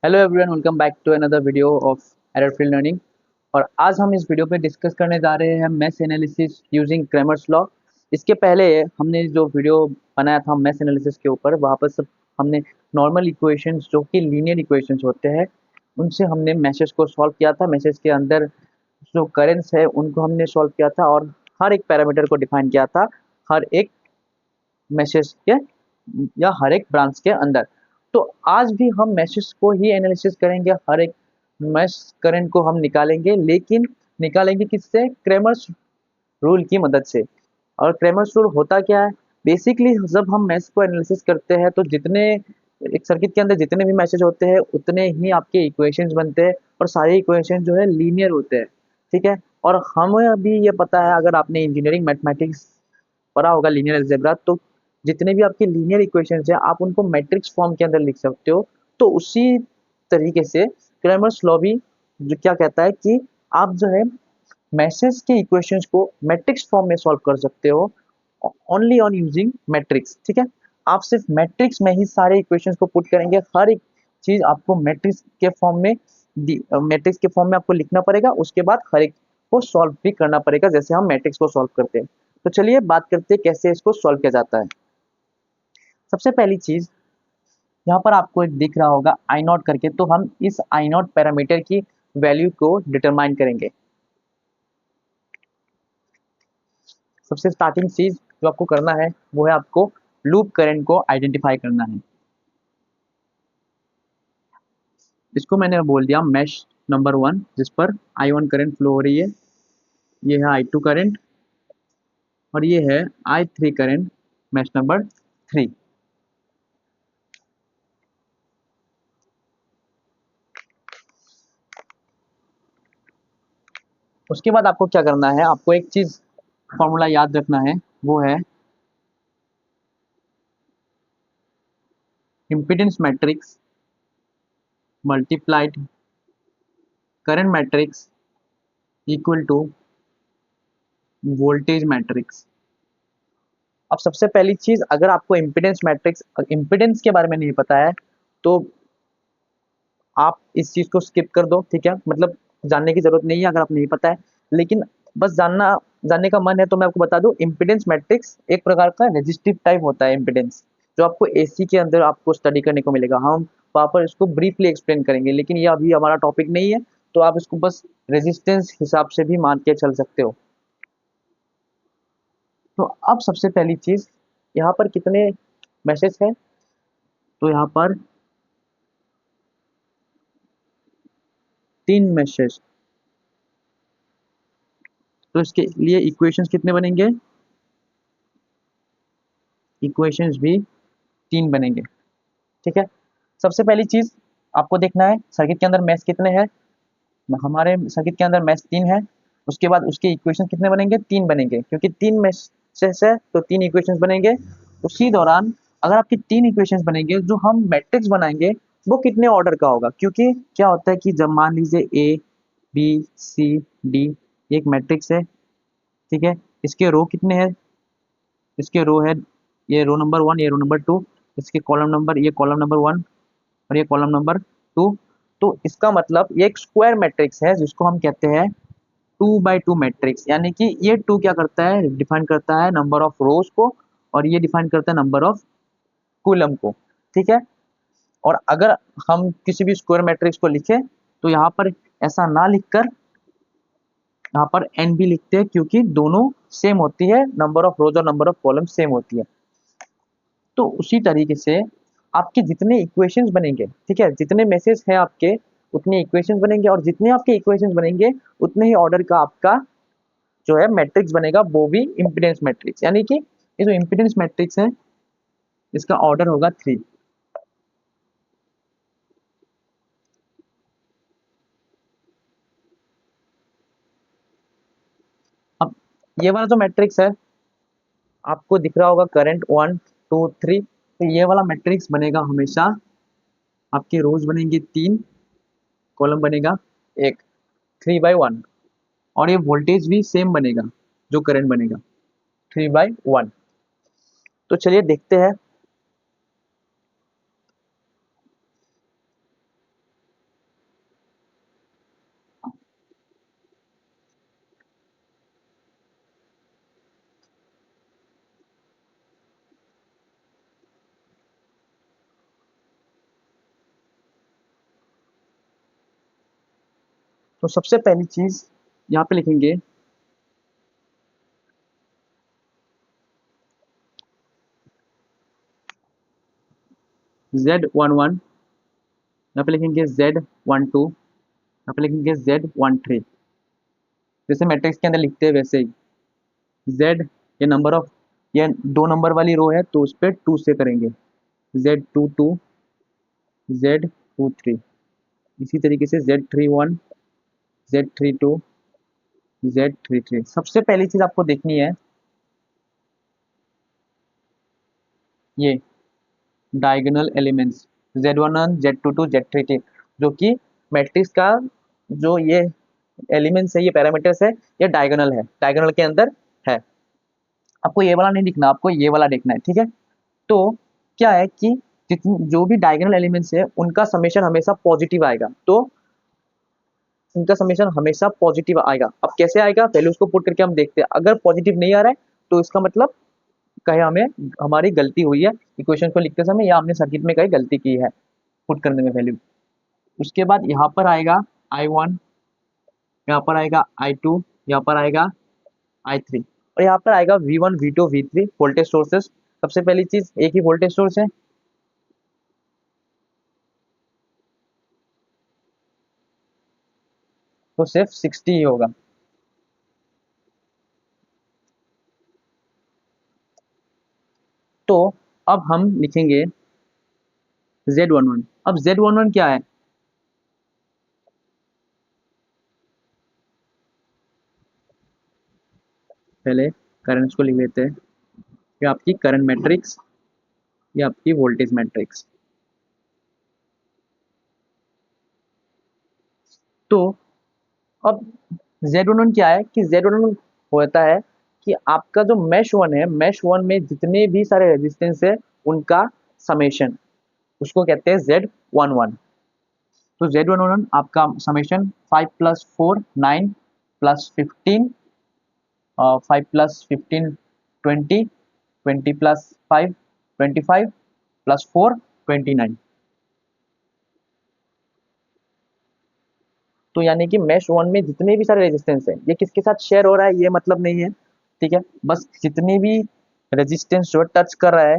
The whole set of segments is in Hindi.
Hello everyone, welcome back to another video of error field learning. और आज हम इस वीडियो पे डिस्कस करने जा रहे हैं math analysis using Cramer's law. इसके पहले हमने जो वीडियो बनाया था मैथ एनालिसिस के ऊपर, वहाँ पर सब हमने नॉर्मल इक्वेशंस जो कि लीनियर इक्वेशंस होते हैं उनसे हमने मैसेज को सॉल्व किया था। मैसेज के अंदर जो करेंट्स है उनको हमने सॉल्व किया था और हर एक पैरामीटर को डिफाइन किया था हर एक मैसेज के या हर एक ब्रांच के अंदर। तो आज भी हम मैसेज को ही एनालिसिस करेंगे, हर एक मैश करंट को हम निकालेंगे, लेकिन निकालेंगे किससे? क्रेमर्स रूल की मदद से। और क्रेमर्स रूल होता क्या है? बेसिकली जब हम मैश को एनालिसिस करते हैं तो जितने एक सर्किट के अंदर जितने भी मैसेज होते हैं उतने ही आपके इक्वेशंस बनते हैं और सारे इक्वेशन जो है लीनियर होते हैं। ठीक है। और हमें अभी ये पता है, अगर आपने इंजीनियरिंग मैथमेटिक्स पढ़ा होगा लीनियर अलजेब्रा, तो जितने भी आपके लीनियर इक्वेशंस है आप उनको मैट्रिक्स फॉर्म के अंदर लिख सकते हो। तो उसी तरीके से क्रैमर्स लॉ भी जो क्या कहता है कि आप जो है मैसेज के इक्वेशंस को मैट्रिक्स फॉर्म में सॉल्व कर सकते हो, ओनली ऑन यूजिंग मैट्रिक्स। ठीक है। आप सिर्फ मैट्रिक्स में ही सारे इक्वेशंस को पुट करेंगे, हर एक चीज आपको मैट्रिक्स के फॉर्म में आपको लिखना पड़ेगा, उसके बाद हर एक को सॉल्व भी करना पड़ेगा जैसे हम मैट्रिक्स को सॉल्व करते हैं। तो चलिए बात करते हैं कैसे इसको सॉल्व किया जाता है। सबसे पहली चीज, यहाँ पर आपको एक दिख रहा होगा आई नॉट करके, तो हम इस आई नॉट पैरामीटर की वैल्यू को डिटरमाइन करेंगे। सबसे स्टार्टिंग चीज जो आपको करना है वो है आपको लूप करंट को आइडेंटिफाई करना है। इसको मैंने बोल दिया मैश नंबर 1, जिस पर I1 करंट फ्लो हो रही है। ये है I2 करंट और ये है I3 करंट, मैश नंबर 3। उसके बाद आपको क्या करना है, आपको एक चीज फॉर्मूला याद रखना है, वो है impedance matrix multiplied current matrix equal to voltage matrix. अब सबसे पहली चीज, अगर आपको इम्पीडेंस के बारे में नहीं पता है तो आप इस चीज को स्किप कर दो। ठीक है, मतलब जानने की जरूरत नहीं है अगर आप नहीं पता है। लेकिन बस जानने का मन है तो मैं आपको बता दूं, इम्पीडेंस मैट्रिक्स एक प्रकार का रेजिस्टिव टाइप होता है इम्पीडेंस, जो आपको एसी के अंदर आपको स्टडी करने को मिलेगा। हम वहाँ पर इसको ब्रीफली एक्सप्लेन करेंगे, लेकिन ये अभी हमारा टॉपिक नहीं है, तो आप इसको बस रेजिस्टेंस हिसाब से भी मान के चल सकते हो। तो अब सबसे पहली चीज, यहाँ पर कितने मैसेज है? तो यहाँ पर 3 मैसेज। तो इसके लिए इक्वेशंस कितने बनेंगे? इक्वेशंस भी 3 बनेंगे। ठीक है। सबसे पहली चीज आपको देखना है सर्किट के अंदर मैश कितने हैं। हमारे सर्किट के अंदर मैश 3 है। उसके बाद उसके इक्वेशन कितने बनेंगे? 3 बनेंगे, क्योंकि 3 मैशेस है तो 3 इक्वेशंस बनेंगे। उसी दौरान अगर आपकी 3 इक्वेशंस बनेंगे, जो हम मैट्रिक्स बनाएंगे वो कितने ऑर्डर का होगा? क्योंकि क्या होता है कि जब मान लीजिए ए बी सी डी एक मैट्रिक्स है। ठीक है। इसके रो कितने हैं? इसके रो है, ये रो नंबर 1, ये रो नंबर 2। इसके कॉलम नंबर, ये कॉलम नंबर 1 और ये कॉलम नंबर 2। तो इसका मतलब ये एक स्क्वायर मैट्रिक्स है जिसको हम कहते हैं 2 by 2 मैट्रिक्स। यानी कि ये 2 क्या करता है? डिफाइन करता है नंबर ऑफ रोज को, और ये डिफाइन करता है नंबर ऑफ कॉलम को। ठीक है। और अगर हम किसी भी स्क्वायर मैट्रिक्स को लिखें तो यहाँ पर ऐसा ना लिखकर यहाँ पर एन भी लिखते हैं, क्योंकि दोनों सेम होती है, नंबर ऑफ रोज और नंबर ऑफ कॉलम सेम होती है। तो उसी तरीके से आपके जितने इक्वेशंस बनेंगे, ठीक है, जितने मैसेज हैं आपके उतने इक्वेशंस बनेंगे, और जितने आपके इक्वेशंस बनेंगे उतने ही ऑर्डर का आपका जो है मैट्रिक्स बनेगा, वो भी इम्पीडेंस मैट्रिक्स। यानी कि ये जो इम्पीडेंस मैट्रिक्स है इसका ऑर्डर होगा 3। अब ये वाला जो मैट्रिक्स है आपको दिख रहा होगा करंट 1 2 3, तो ये वाला मैट्रिक्स बनेगा हमेशा, आपके रोज बनेंगे 3, कॉलम बनेगा 1, 3/1। और ये वोल्टेज भी सेम बनेगा, जो करंट बनेगा 3/1। तो चलिए देखते हैं। तो सबसे पहली चीज यहाँ पे लिखेंगे Z11, यहाँ पे लिखेंगे Z12, यहाँ पे लिखेंगे Z13। जैसे मैट्रिक्स के अंदर लिखते हैं वैसे ही Z, ये नंबर ऑफ, ये 2 नंबर वाली रो है तो उस पर 2 से करेंगे, Z22, Z23। इसी तरीके से Z31, Z32, Z33। सबसे पहली चीज आपको देखनी है ये diagonal elements Z11, Z22, Z33, जो कि मैट्रिक्स का जो ये एलिमेंट्स है, ये पैरामीटर्स है, ये डायगोनल है, डायगोनल के अंदर है। आपको ये वाला नहीं दिखना, आपको ये वाला देखना है, ठीक है। तो क्या है कि जितनी जो भी डायगोनल एलिमेंट्स है उनका समेशन हमेशा पॉजिटिव आएगा, तो उनका समेशन हमेशा पॉजिटिव आएगा। अब कैसे आएगा, पहले उसको पुट करके हम देखते हैं। अगर पॉजिटिव नहीं आ रहा है तो इसका मतलब कहे हमें हमारी गलती हुई है इक्वेशन को लिखते समय, या हमने सर्किट में कहीं गलती की है पुट करने में वैल्यू। उसके बाद यहाँ पर आएगा I1, यहाँ पर आएगा I2, यहाँ पर आएगा I3, और यहाँ पर आएगा V1, V2, V3 voltage sources. सबसे पहली चीज एक ही वोल्टेज सोर्स है, तो सिर्फ 60 ही होगा। तो अब हम लिखेंगे Z11। अब Z11 क्या है, पहले करंट्स को लिख लेते हैं। ये आपकी करंट मैट्रिक्स, ये आपकी वोल्टेज मैट्रिक्स। तो अब Z11 क्या है कि Z11 होता है कि आपका जो मैश वन है, मैश वन में जितने भी सारे रेजिस्टेंस है उनका समेशन, उसको कहते हैं Z11। तो Z11 आपका समेशन 5 + 4 9 +15, 5 + 15 20, 20 + 5 25 +4 29। तो यानी कि मैश वन में जितने भी सारे रेजिस्टेंस है, ये किसके साथ शेयर हो रहा है ये मतलब नहीं है, ठीक है। बस जितने भी रेजिस्टेंस जो टच कर रहा है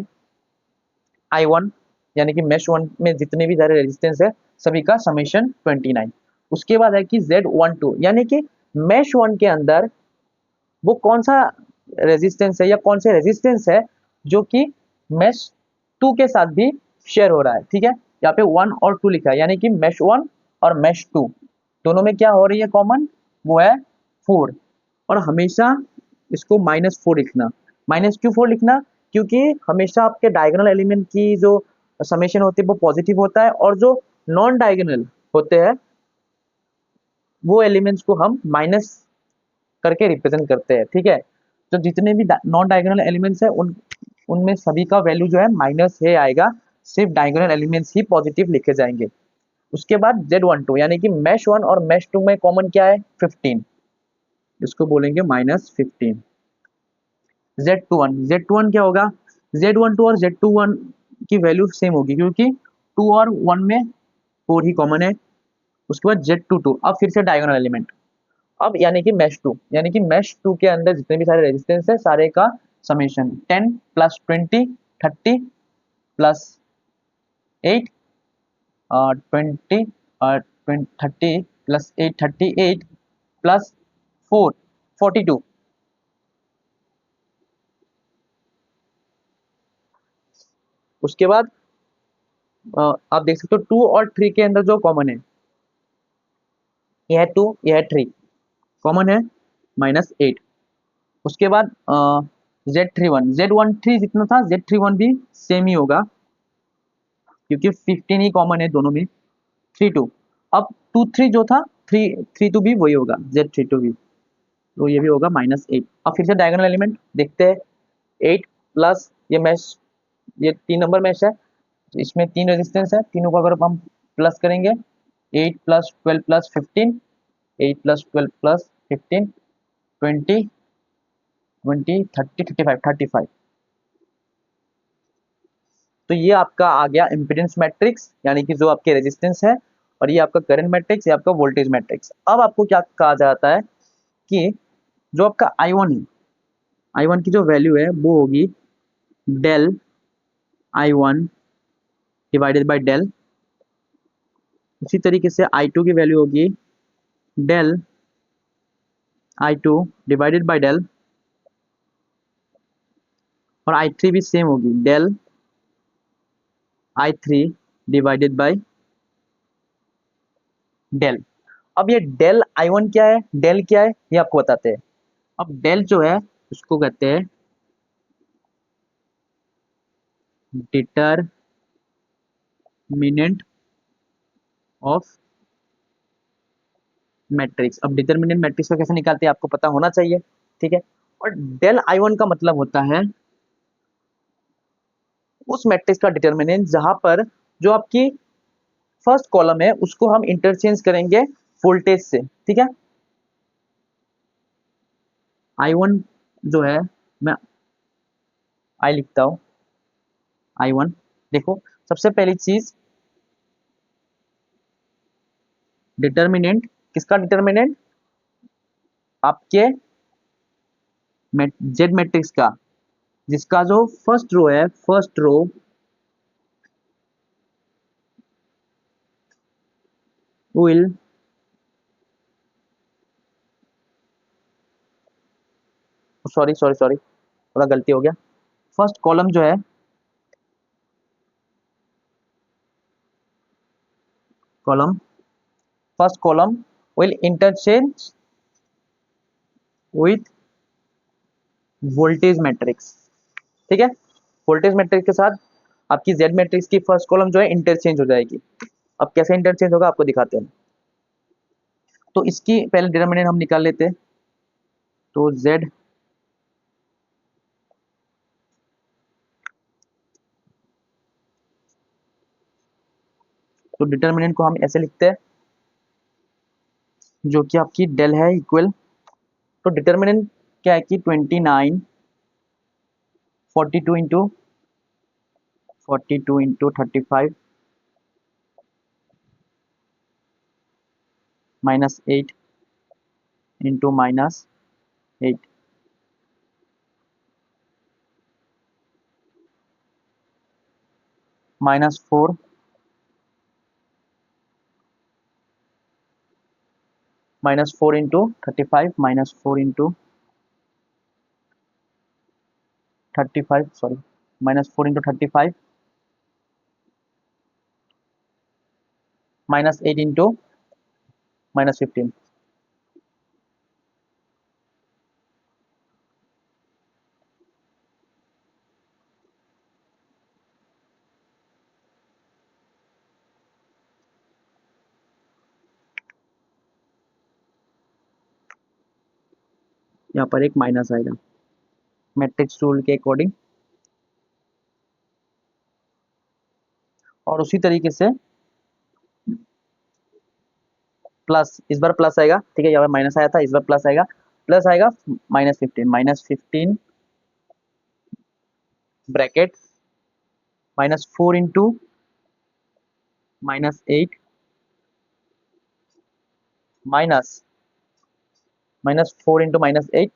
I1, यानी कि मैश वन में जितने भी सारे रेजिस्टेंस है सभी का समेशन 29। उसके बाद है कि Z12, यानी कि मैश वन के अंदर वो कौन सा रेजिस्टेंस है या कौन से रेजिस्टेंस है जो कि मैश टू के साथ भी शेयर हो रहा है, ठीक है। यहाँ पे 1 और 2 लिखा है, यानी कि मैश वन और मैश टू दोनों में क्या हो रही है कॉमन, वो है 4। और हमेशा इसको -4 लिखना। माइनस क्यों 4 लिखना, क्योंकि हमेशा आपके डायगोनल एलिमेंट की जो समेशन होती है वो पॉजिटिव होता है, और जो नॉन डायगोनल होते हैं वो एलिमेंट्स को हम माइनस करके रिप्रेजेंट करते हैं, ठीक है। तो जितने भी नॉन डायगोनल एलिमेंट्स है उनमें सभी का वैल्यू जो है माइनस है आएगा, सिर्फ डायगोनल एलिमेंट्स ही पॉजिटिव लिखे जाएंगे। उसके बाद Z12, यानी कि मैश वन और मैश टू में कॉमन क्या है 15, इसको बोलेंगे -15। Z21 क्या होगा, Z12 और Z21 की वैल्यू सेम होगी क्योंकि 2 और 1 में 4 ही कॉमन है। उसके बाद Z22, अब फिर से डायगोनल एलिमेंट, अब यानी कि मैश टू, यानी कि मैश टू के अंदर जितने भी सारे रेजिस्टेंस है सारे का समेशन 10 + 20 30 + 8 20 30 + 8 38 +4 42। उसके बाद आप देख सकते हो 2 और 3 के अंदर जो कॉमन है, यह है 2 यह है 3, कॉमन है -8। उसके बाद Z13 जितना था Z31 भी सेम ही होगा क्योंकि 15 ही कॉमन है दोनों में, 32। अब 23 जो था 32 भी वही होगा, Z32 भी, तो ये भी होगा -8। अब फिर से डायगोनल एलिमेंट देखते हैं, 8 प्लस ये मैश, ये 3 नंबर मैश है, इसमें 3 रेजिस्टेंस है, तीनों को अगर हम प्लस करेंगे 8 + 12 + 15, 8 + 12 + 15 20 20 30 35 35। तो ये आपका आ गया इम्पीडेंस मैट्रिक्स, यानी कि जो आपके रेजिस्टेंस है और ये आपका करंट मैट्रिक्स, ये आपका वोल्टेज मैट्रिक्स। अब आपको क्या कहा जाता है कि जो आपका I1 है, I1 की जो वैल्यू है वो होगी del I1 divided by del, उसी तरीके से I2 की वैल्यू होगी del I2 divided by del, और I3 भी सेम होगी del I3 divided by del. अब ये डेल I1 क्या है, डेल क्या है, ये आपको बताते हैं। अब डेल जो है उसको कहते हैं डिटरमिनेंट ऑफ मैट्रिक्स। अब डिटरमिनेंट मैट्रिक्स का कैसे निकालते हैं आपको पता होना चाहिए, ठीक है। और डेल I1 का मतलब होता है उस मैट्रिक्स का डिटरमिनेंट जहां पर जो आपकी फर्स्ट कॉलम है उसको हम इंटरचेंज करेंगे वोल्टेज से, ठीक है। I1 जो है, मैं आई लिखता हूं I1। देखो सबसे पहली चीज डिटरमिनेंट, किसका डिटरमिनेंट, आपके जेड मैट्रिक्स का, जिसका जो फर्स्ट रो है, first row will, sorry sorry sorry थोड़ा गलती हो गया, फर्स्ट कॉलम जो है, column, first column will interchange with voltage matrix, ठीक है। वोल्टेज मैट्रिक्स के साथ आपकी जेड मैट्रिक्स की फर्स्ट कॉलम जो है इंटरचेंज हो जाएगी। अब कैसे इंटरचेंज होगा आपको दिखाते हैं। तो इसकी पहले डिटरमिनेंट हम निकाल लेते हैं। तो जेड, तो डिटरमिनेंट को हम ऐसे लिखते हैं जो कि आपकी डेल है इक्वल, तो डिटरमिनेंट क्या है कि 29 42 into 35 -8 into -8 -4 -4 into 35 -4 into 35, sorry, -4 into 35 -8 into -15। यहाँ पर एक माइनस आएगा मैट्रिक्स रूल के अकॉर्डिंग, और उसी तरीके से प्लस, इस बार प्लस आएगा, ठीक है, यहाँ पर माइनस आया था, इस बार प्लस आएगा, प्लस आएगा -15 bracket -4 into -8 minus -4 into -8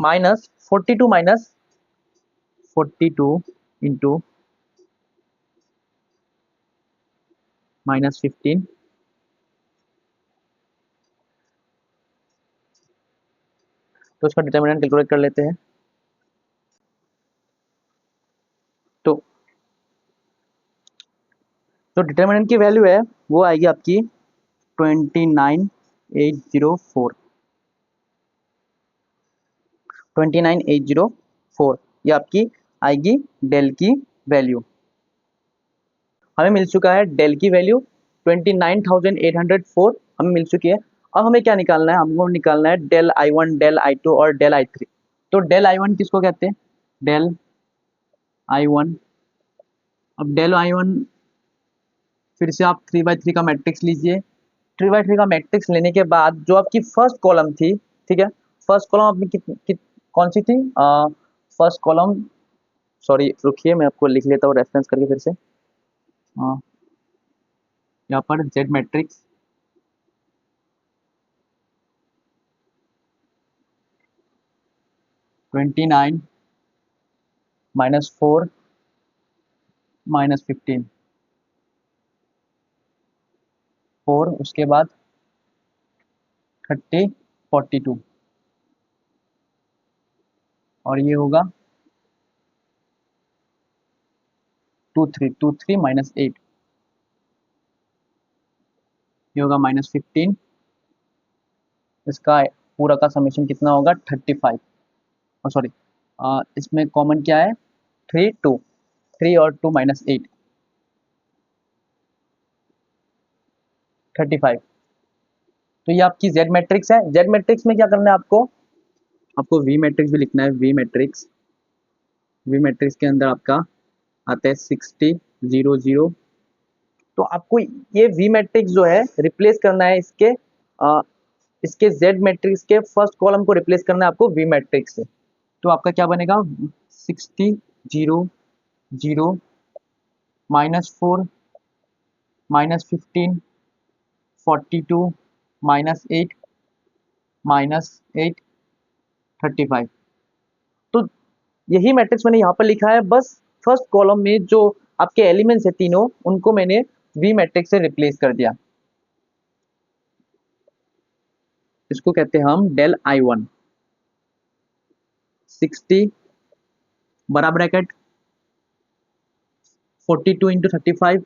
-42 into -15। तो इसका डिटर्मिनेंट कैलकुलेट कर लेते हैं। तो जो डिटर्मिनेंट की वैल्यू है वो आएगी आपकी 29804, 29804, ये आपकी आएगी डेल की वैल्यू। हमें मिल चुका है डेल की वैल्यू 29804 हमें मिल चुकी है। अब हमें क्या निकालना है, हमको निकालना है डेल I1, डेल I2 और डेल I3। तो डेल I1 किसको कहते हैं, डेल I1। अब डेल I1 फिर से आप 3/3 का मैट्रिक्स लीजिए। 3/3 का मैट्रिक्स लेने के बाद जो आपकी फर्स्ट कॉलम थी, ठीक है, फर्स्ट कॉलम आपकी कौन सी थी, फर्स्ट कॉलम, सॉरी रुकिए मैं आपको लिख लेता हूँ रेफरेंस करके फिर से। यहाँ पर जेड मैट्रिक्स 29 -4 -15 4 उसके बाद 30 42 और ये होगा 23 -8 ये होगा -15 इसका पूरा का समेशन कितना होगा 35 और सॉरी इसमें कॉमन क्या है 3 और 2 -8 35 तो ये आपकी जेड मैट्रिक्स है। जेड मैट्रिक्स में क्या करना है आपको आपको वी मैट्रिक्स भी लिखना है। वी मैट्रिक्स के अंदर आपका आता है 60 0 0 तो आपको ये वी मैट्रिक्स जो है रिप्लेस करना है इसके जेड मैट्रिक्स के फर्स्ट कॉलम को रिप्लेस करना है आपको वी मैट्रिक्स से। तो आपका क्या बनेगा 60 0 0 -4 -15 42 -8 -8 35 तो यही मैट्रिक्स मैंने यहाँ पर लिखा है। बस फर्स्ट कॉलम में जो आपके एलिमेंट्स है तीनों उनको मैंने वी मैट्रिक्स से रिप्लेस कर दिया। इसको कहते हैं हम डेल I1 60 बड़ा ब्रैकेट 42 इंटू 35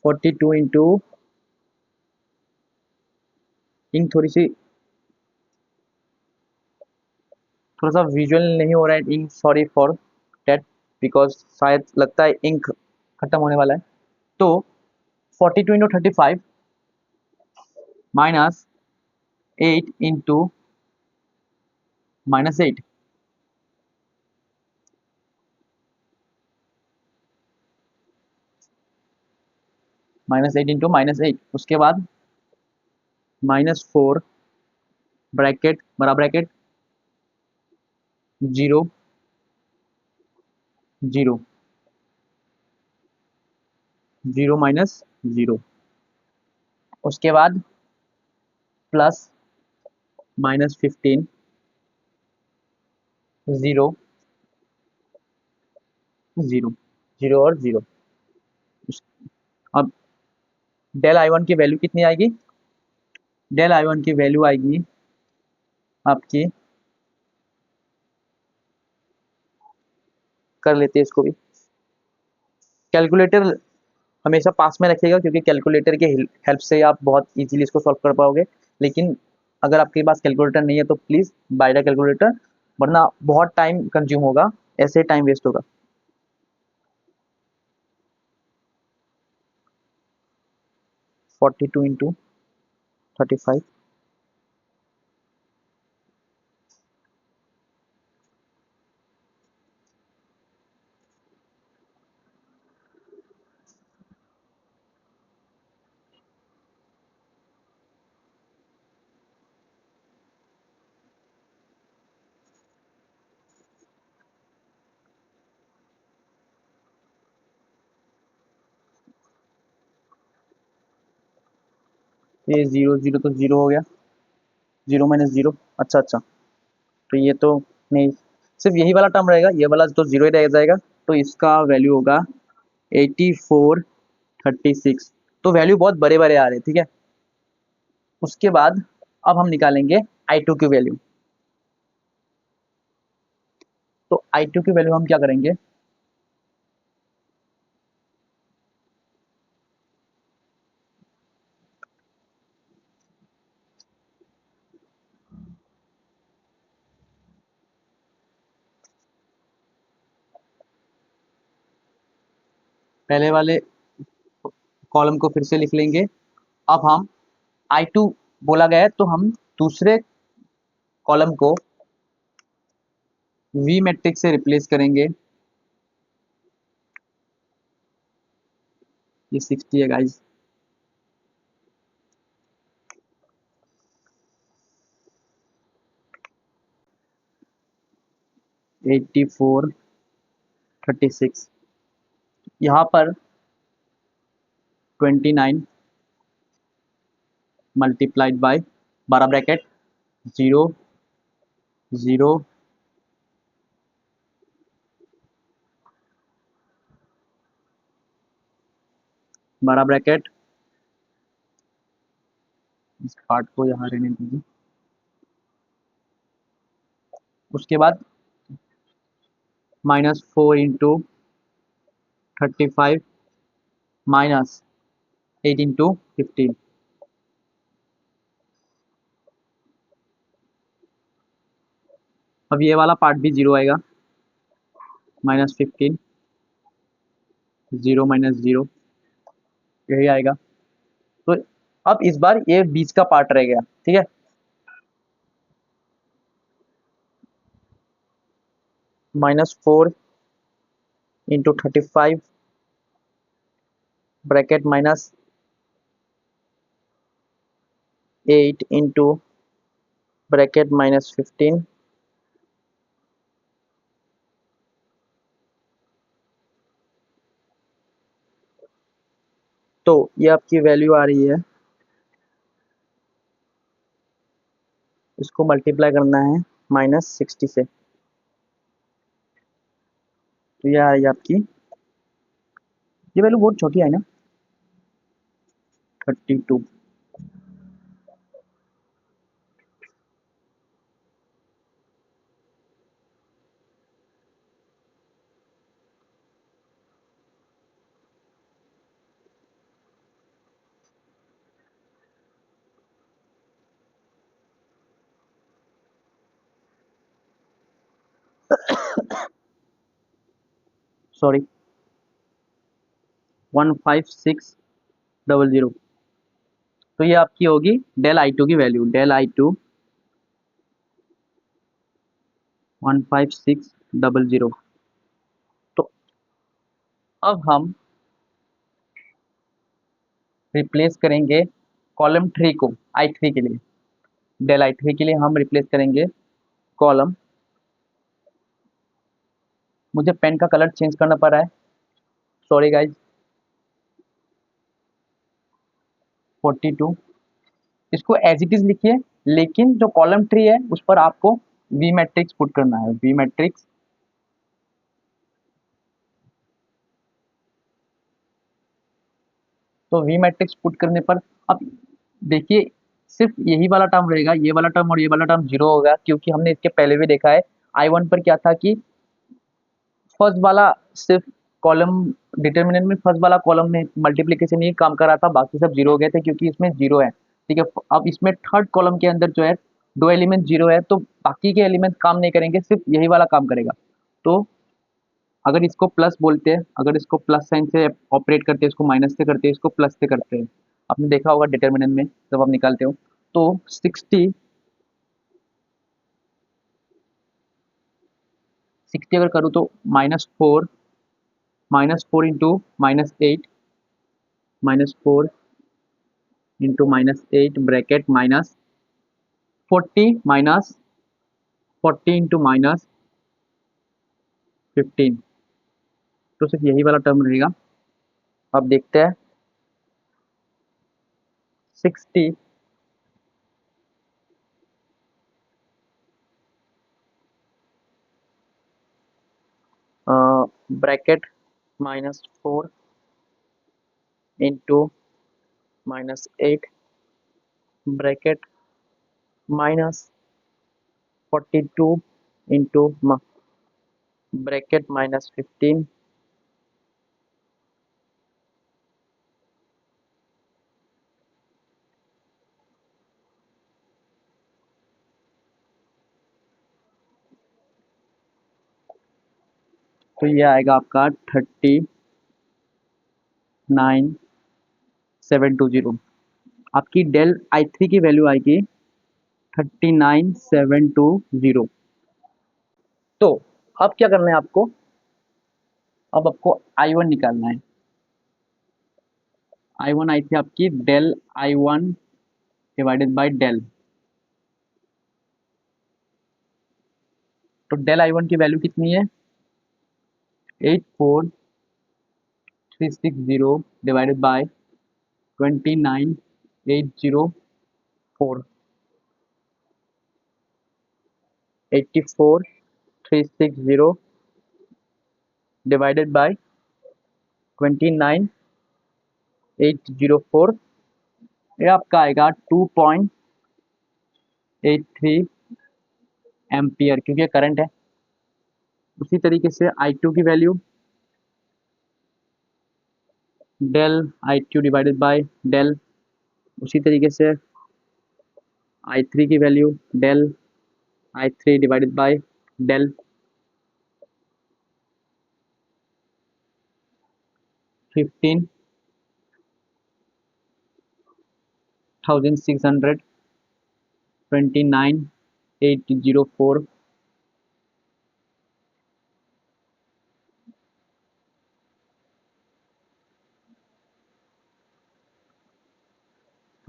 42 इंटू इंक थोड़ा सा विजुअल नहीं हो रहा है इंक सॉरी फॉर डेट बिकॉज शायद लगता है इंक खत्म होने वाला है। तो 42 इंटू 35 माइनस 8 इंटू -8 -8 इंटू -8 उसके बाद -4 ब्रैकेट बड़ा ब्रैकेट 0 0 0 -0 उसके बाद प्लस -15 0 0 0 और 0। अब डेल I1 की वैल्यू कितनी आएगी डेल I1 की वैल्यू आएगी आपकी कर लेते हैं इसको भी कैलकुलेटर हमेशा पास में रखिएगा क्योंकि कैलकुलेटर के हेल्प से आप बहुत इजीली इसको सॉल्व कर पाओगे। लेकिन अगर आपके पास कैलकुलेटर नहीं है तो प्लीज़ बाय द कैलकुलेटर वरना बहुत टाइम कंज्यूम होगा ऐसे टाइम वेस्ट होगा। 42 इंटू 35 ये 0 0 तो 0 हो गया 0 -0 अच्छा अच्छा तो ये तो नहीं सिर्फ यही वाला टर्म रहेगा ये वाला तो 0 ही रह जाएगा। तो इसका वैल्यू होगा 8436 तो वैल्यू बहुत बड़े बड़े आ रहे हैं ठीक है। उसके बाद अब हम निकालेंगे I2 की वैल्यू। तो I2 की वैल्यू हम क्या करेंगे पहले वाले कॉलम को फिर से लिख लेंगे। अब हम I2 बोला गया है तो हम दूसरे कॉलम को V मैट्रिक्स से रिप्लेस करेंगे। ये 60 है गाइस 8436 यहाँ पर 29 मल्टीप्लाइड बाय 12 ब्रैकेट 0 0 12 ब्रैकेट, इस पार्ट को यहाँ रहने दीजिए। उसके बाद -4 इंटू 35 -8 इंटू 15। अब ये वाला पार्ट भी 0 आएगा, -15 0 -0 यही आएगा। तो अब इस बार ये बीच का पार्ट रह गया, ठीक है। -4 इंटू 35 ब्रैकेट -8 इंटू ब्रैकेट -15। तो ये आपकी वैल्यू आ रही है, इसको मल्टीप्लाई करना है -60 से, तो ये आ रही है आपकी, ये वैल्यू बहुत छोटी है ना, 32। सॉरी 15600। तो ये आपकी होगी डेल आई टू की वैल्यू, डेल आई टू 15600। तो अब हम रिप्लेस करेंगे कॉलम 3 को आई थ्री के लिए, डेल आई थ्री के लिए हम रिप्लेस करेंगे कॉलम। मुझे पेन का कलर चेंज करना पड़ रहा है, सॉरी गाइज। 42, इसको एज इट इज लिखिए, लेकिन जो कॉलम 3 है उस पर आपको वी मैट्रिक्स पुट करना है, वी मैट्रिक्स। तो वी मैट्रिक्स पुट करने पर अब देखिए, सिर्फ यही वाला टर्म रहेगा, ये वाला टर्म और ये वाला टर्म जीरो होगा, क्योंकि हमने इसके पहले भी देखा है I1 पर क्या था कि फर्स्ट वाला सिर्फ कॉलम डिटर्मिनेंट में, फर्स्ट वाला कॉलम में मल्टीप्लिकेशन ही काम कर रहा था, बाकी सब जीरो हो गए थे क्योंकि इसमें जीरो है, ठीक है। अब इसमें थर्ड कॉलम के अंदर जो है दो एलिमेंट जीरो है, तो बाकी के एलिमेंट काम नहीं करेंगे, सिर्फ यही वाला काम करेगा। तो अगर इसको प्लस बोलते हैं, अगर इसको प्लस साइन से ऑपरेट करते हैं, इसको माइनस से करते हैं, इसको प्लस से करते हैं, आपने देखा होगा डिटर्मिनेंट में जब आप निकालते हो। तो 60 अगर करूँ तो -4 इंटू -8 -4 इंटू -8 ब्रैकेट -40 इंटू -15। तो सिर्फ यही वाला टर्म रहेगा। अब देखते हैं 60 bracket -4 into -8 bracket -42 into bracket -15। तो ये आएगा आपका 39720। आपकी डेल आई थ्री की वैल्यू आएगी 39720। तो अब क्या करना है आपको, अब आपको I1 निकालना है। I1 आई थी आपकी del I1 divided by del. तो डेल I1 की वैल्यू कितनी है, 84360 डिवाइडेड बाय 2980। 4 84360 डिवाइडेड बाय 29804, ये आपका आएगा 2.83 एम्पियर, क्योंकि ये करंट है। उसी तरीके से I2 की value del I2 divided by del, उसी तरीके से I3 की value del I3 divided by del 15,629,804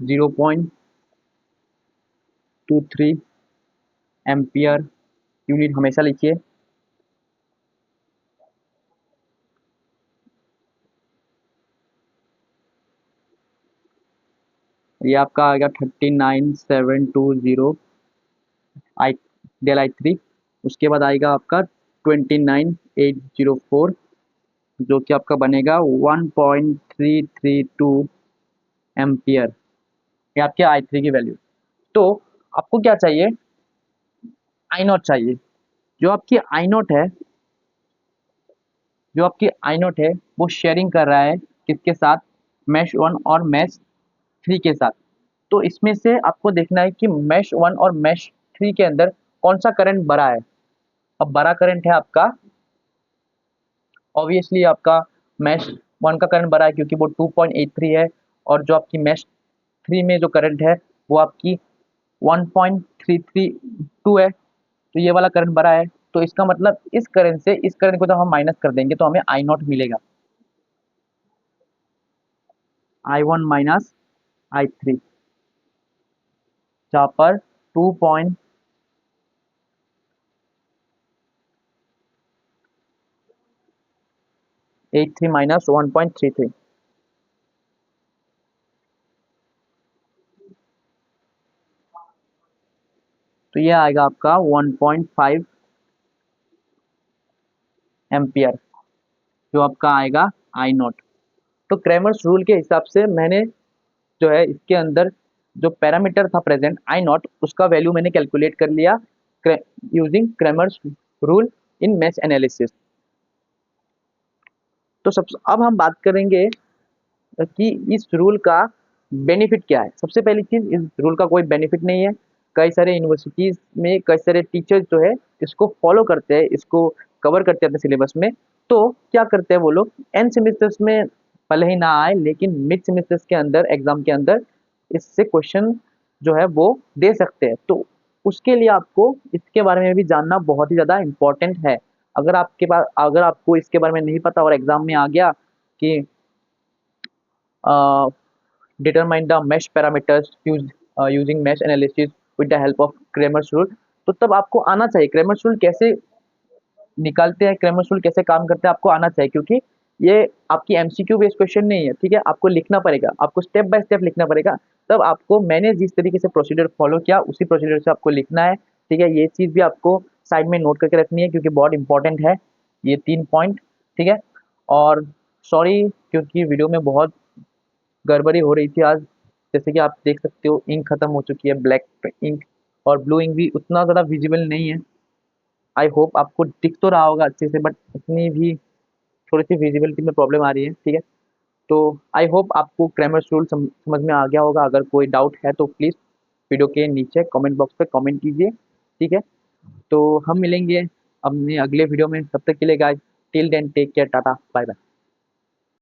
0.23 ampere unit हमेशा लिखिए। ये आपका आएगा 39,720 आई डेल I3। उसके बाद आएगा आपका 29,804, जो कि आपका बनेगा 1.332 एम्पियर। ये आपके I3 की वैल्यू। तो आपको क्या चाहिए, आई नॉट चाहिए। जो आपकी आई नॉट है, जो आपकी आई नॉट है वो शेयरिंग कर रहा है किसके साथ, मैश 1 और मैश 3 के साथ। तो इसमें से आपको देखना है कि मैश 1 और मैश 3 के अंदर कौन सा करंट बड़ा है। अब बड़ा करंट है आपका, ऑब्वियसली आपका मैश 1 का करंट बड़ा है क्योंकि वो 2.83 है, और जो आपकी मैश 3 में जो करंट है वो आपकी 1.332 है। तो ये वाला करंट बड़ा है, तो इसका मतलब इस करंट से इस करंट को जब हम माइनस कर देंगे तो हमें आई नॉट मिलेगा, I1 माइनस I3, जहाँ पर 2.83 माइनस 1.33, तो ये आएगा आपका 1.5 एम्पियर, जो आपका आएगा आई नॉट। तो क्रैमर्स रूल के हिसाब से मैंने जो है इसके अंदर जो पैरामीटर था प्रेजेंट आई नॉट, उसका वैल्यू मैंने कैलकुलेट कर लिया using Cramer's rule in mesh analysis. तो सब अब हम बात करेंगे कि इस रूल का बेनिफिट क्या है। सबसे पहली चीज, इस रूल का कोई बेनिफिट नहीं है। कई सारे यूनिवर्सिटीज में कई सारे टीचर्स जो है इसको फॉलो करते हैं, इसको कवर करते हैं अपने सिलेबस में। तो क्या करते हैं वो लोग, एंड सेमेस्टर्स में भले ही ना आए लेकिन मिड सेमेस्टर्स के अंदर एग्जाम के अंदर इससे क्वेश्चन जो है वो दे सकते हैं। तो उसके लिए आपको इसके बारे में भी जानना बहुत ही ज़्यादा इम्पोर्टेंट है। अगर आपके पास, अगर आपको इसके बारे में नहीं पता और एग्जाम में आ गया कि determine the mesh parameters using mesh analysis with the help of Cramer's rule, तो तब आपको आना चाहिए Cramer's rule कैसे निकालते हैं, Cramer's rule कैसे काम करते हैं, आपको आना चाहिए। क्योंकि ये आपकी एमसीक्यू बेस्ड क्वेश्चन नहीं है, ठीक है। आपको लिखना पड़ेगा, आपको स्टेप बाय स्टेप लिखना पड़ेगा। तब आपको मैंने जिस तरीके से प्रोसीजर फॉलो किया उसी प्रोसीजर से आपको लिखना है, ठीक है। ये चीज़ भी आपको साइड में नोट करके रखनी है क्योंकि बहुत इंपॉर्टेंट है ये 3 पॉइंट, ठीक है। और सॉरी क्योंकि वीडियो में बहुत गड़बड़ी हो रही थी आज। जैसे कि आप देख सकते हो इंक खत्म हो चुकी है, ब्लैक इंक, और ब्लू इंक भी उतना ज़्यादा विजिबल नहीं है। आई होप आपको दिख तो रहा होगा अच्छे से, बट इतनी भी थोड़ी सी विजिबिलिटी में प्रॉब्लम आ रही है, ठीक है। तो आई होप आपको क्रैमर्स रूल समझ में आ गया होगा। अगर कोई डाउट है तो प्लीज़ वीडियो के नीचे कमेंट बॉक्स पे कमेंट कीजिए, ठीक है। तो हम मिलेंगे अपने अगले वीडियो में, तब तक के लिए guys till then take care, tata bye bye.